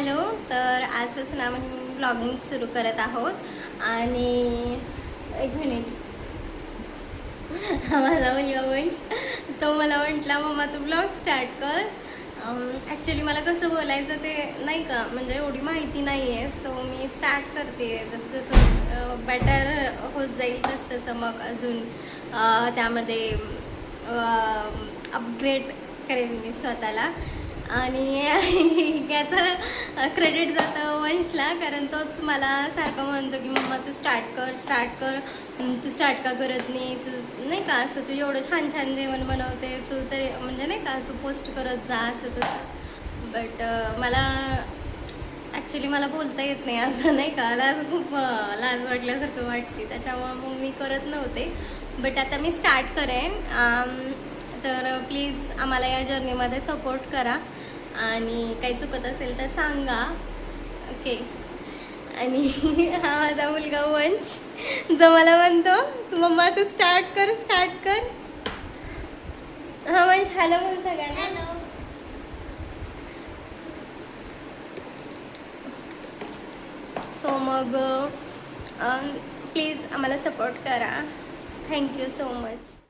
Hello. तर आजपासून आम्ही ब्लॉगिंग सुरू करत आहोत आणि एक मिनिट. माझा मुलगा वंश तो मला म्हटला मम्मा तू ब्लॉग स्टार्ट कर. ॲक्च्युली मला कसं बोलायचं ते नाही का म्हणजे एवढी माहिती नाही आहे, सो मी स्टार्ट करते. जसं जसं बेटर होत जाईल तसं तसं मग अजून त्यामध्ये अपग्रेड करेन मी स्वतःला. आणि याचं क्रेडिट जातं वंशला, कारण तोच मला सारखं म्हणतो की मम्मा तू स्टार्ट कर तू स्टार्ट का करत नाही, तू नाही का असं तू एवढं छान छान जेवण बनवते तू तरी म्हणजे नाही का तू पोस्ट करत जा असं तसं. बट मला ॲक्च्युली मला बोलता येत नाही असं नाही का, मला असं खूप लाज वाटल्यासारखं वाटते, त्याच्यामुळं मग मी करत नव्हते. बट आता मी स्टार्ट करेन. तर प्लीज आम्हाला या जर्नीमध्ये सपोर्ट करा आणि काही चुकत असेल तर सांगा. ओके. आणि हा माझा मुलगा वंश जो मला म्हणतो तू मम्मा तू स्टार्ट कर. हा वंश हॅलो बोल सगळ्यांना. सो मग प्लीज आम्हाला सपोर्ट करा. Thank you so much.